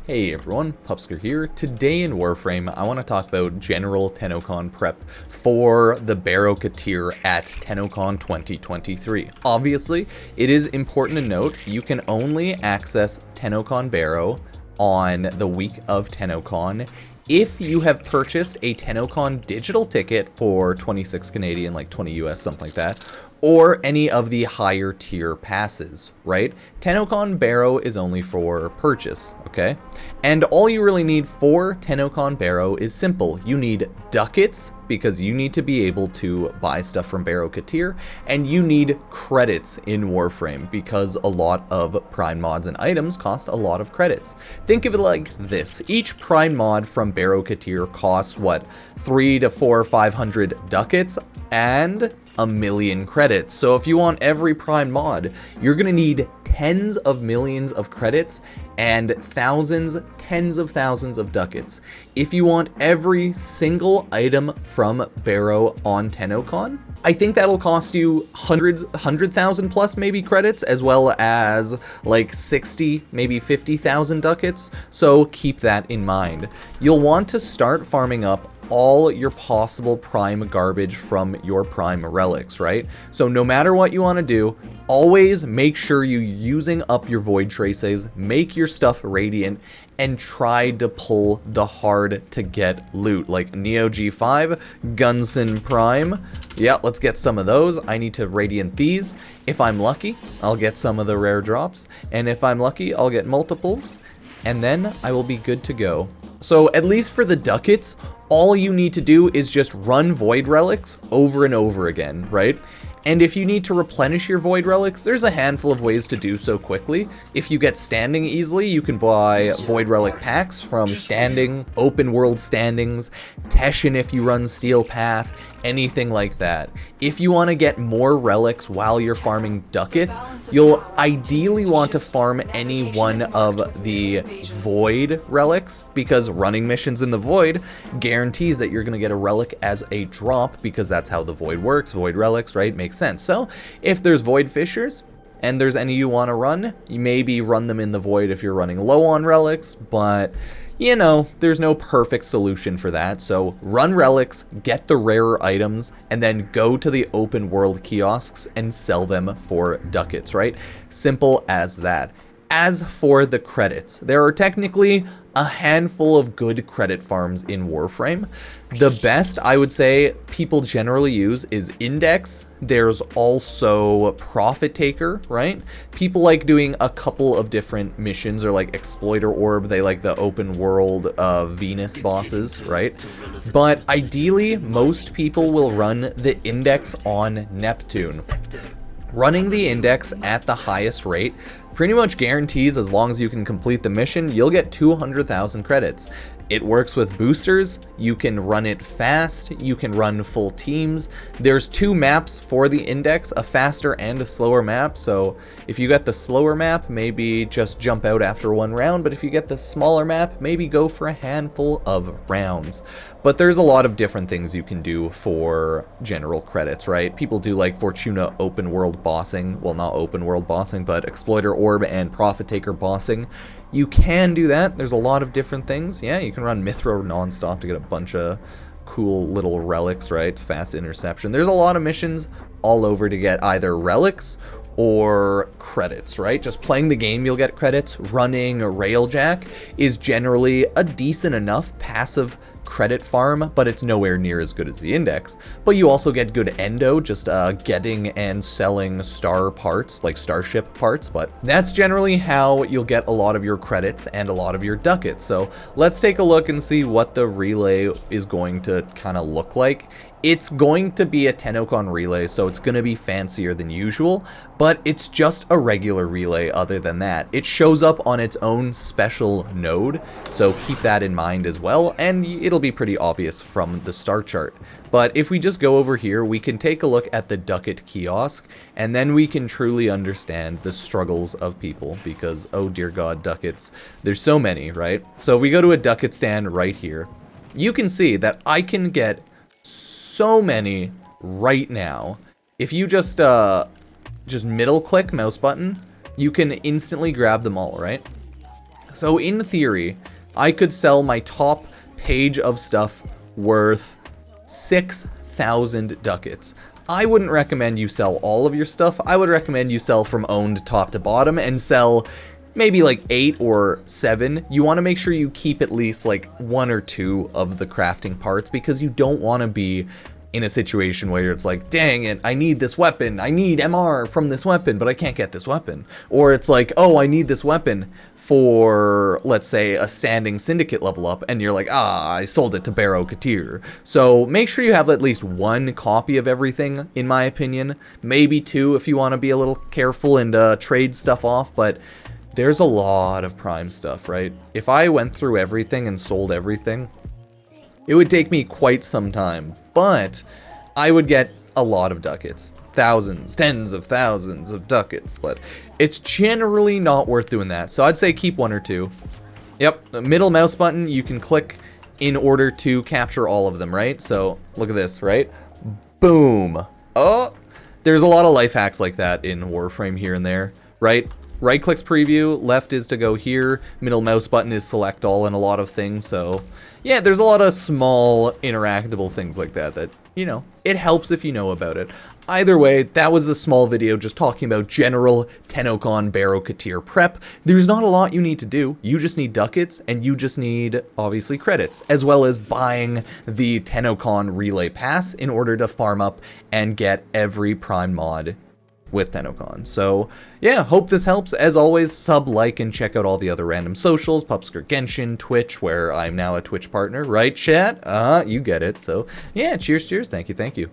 Hey everyone, Pupsker here. Today in Warframe, I want to talk about general Tennocon prep for the Baro Ki'Teer at Tennocon 2023. Obviously, it is important to note you can only access Tennocon Baro on the week of Tennocon if you have purchased a Tennocon digital ticket for 26 Canadian, like 20 US, something like that, or any of the higher tier passes, right? Tennocon Baro is only for purchase, okay? And all you really need for Tennocon Baro is simple. You need ducats, because you need to be able to buy stuff from Baro Ki'Teer, and you need credits in Warframe, because a lot of prime mods and items cost a lot of credits. Think of it like this. Each prime mod from Baro Ki'Teer costs, what, 300 to 400 or 500 ducats, and a million credits. So if you want every prime mod, you're gonna need tens of millions of credits and thousands, tens of thousands of ducats. If you want every single item from Baro on Tennocon, I think that'll cost you 100,000 plus maybe credits, as well as like 60, maybe 50,000 ducats. So keep that in mind. You'll want to start farming up all your possible prime garbage from your prime relics, right? So no matter what you want to do, always make sure you're using up your void traces, make your stuff radiant, and try to pull the hard to get loot, like Neo G5, Gunson Prime. Yeah, let's get some of those. I need to radiant these. If I'm lucky, I'll get some of the rare drops, and if I'm lucky, I'll get multiples, and then I will be good to go. So at least for the ducats, all you need to do is just run void relics over and over again, right? And if you need to replenish your void relics, there's a handful of ways to do so quickly. If you get standing easily, you can buy void relic packs from standing, open world standings, Teshin if you run steel path, anything like that. If you want to get more relics while you're farming ducats, you'll ideally want to farm any one of the void relics, because running missions in the void guarantees that you're going to get a relic as a drop, because that's how the void works. Void relics, right? Makes sense. So if there's void fissures and there's any you want to run, you maybe run them in the void if you're running low on relics, but you know, there's no perfect solution for that. So run relics, get the rarer items, and then go to the open world kiosks and sell them for ducats, right? Simple as that. As for the credits, there are technically a handful of good credit farms in Warframe. The best, I would say, people generally use is Index. There's also Profit Taker, right? People like doing a couple of different missions, or like Exploiter Orb. They like the open world Venus bosses, right? But ideally, most people will run the Index on Neptune. Running the Index at the highest rate pretty much guarantees, as long as you can complete the mission, you'll get 200,000 credits. It works with boosters, you can run it fast, you can run full teams. There's two maps for the Index, a faster and a slower map, so if you get the slower map, maybe just jump out after one round, but if you get the smaller map, maybe go for a handful of rounds. But there's a lot of different things you can do for general credits, right? People do like Fortuna open world bossing, well, not open world bossing, but Exploiter Orb and Profit Taker bossing. You can do that. There's a lot of different things. Yeah, you can run Mithra nonstop to get a bunch of cool little relics, right? Fast interception. There's a lot of missions all over to get either relics or credits, right? Just playing the game, you'll get credits. Running a Railjack is generally a decent enough passive credit farm, but it's nowhere near as good as the Index. But you also get good endo, just getting and selling star parts, like starship parts, but that's generally how you'll get a lot of your credits and a lot of your ducats. So let's take a look and see what the relay is going to kind of look like. It's going to be a Tennocon relay, so it's going to be fancier than usual, but it's just a regular relay other than that. It shows up on its own special node, so keep that in mind as well, and it'll be pretty obvious from the star chart. But if we just go over here, we can take a look at the ducat kiosk, and then we can truly understand the struggles of people, because, oh dear god, ducats, there's so many, right? So if we go to a ducat stand right here, you can see that I can get so many right now. If you just middle click mouse button, you can instantly grab them all, right? So in theory, I could sell my top page of stuff worth 6,000 ducats. I wouldn't recommend you sell all of your stuff. I would recommend you sell from owned top to bottom and sell maybe like 8 or 7. You want to make sure you keep at least like 1 or 2 of the crafting parts, because you don't want to be in a situation where it's like, dang it, I need this weapon, I need MR from this weapon, but I can't get this weapon. Or it's like, oh, I need this weapon for, let's say, a standing syndicate level up, and you're like, I sold it to Baro Ki'Teer. So make sure you have at least 1 copy of everything, in my opinion. Maybe 2 if you want to be a little careful and trade stuff off, but there's a lot of prime stuff, right? If I went through everything and sold everything, it would take me quite some time, but I would get a lot of ducats. Thousands, tens of thousands of ducats, but it's generally not worth doing that. So I'd say keep 1 or 2. Yep, the middle mouse button, you can click in order to capture all of them, right? So look at this, right? Boom. Oh, there's a lot of life hacks like that in Warframe here and there, right? Right click's preview, left is to go here, middle mouse button is select all and a lot of things. So yeah, there's a lot of small interactable things like that that, you know, it helps if you know about it. Either way, that was the small video just talking about general Tennocon Baro Ki'Teer prep. There's not a lot you need to do. You just need ducats, and you just need, obviously, credits, as well as buying the Tennocon Relay Pass in order to farm up and get every prime mod with Tennocon. So yeah, hope this helps. As always, sub, like, and check out all the other random socials, Pupsker, Genshin, Twitch, where I'm now a Twitch partner, right, chat? You get it. So yeah, cheers, thank you.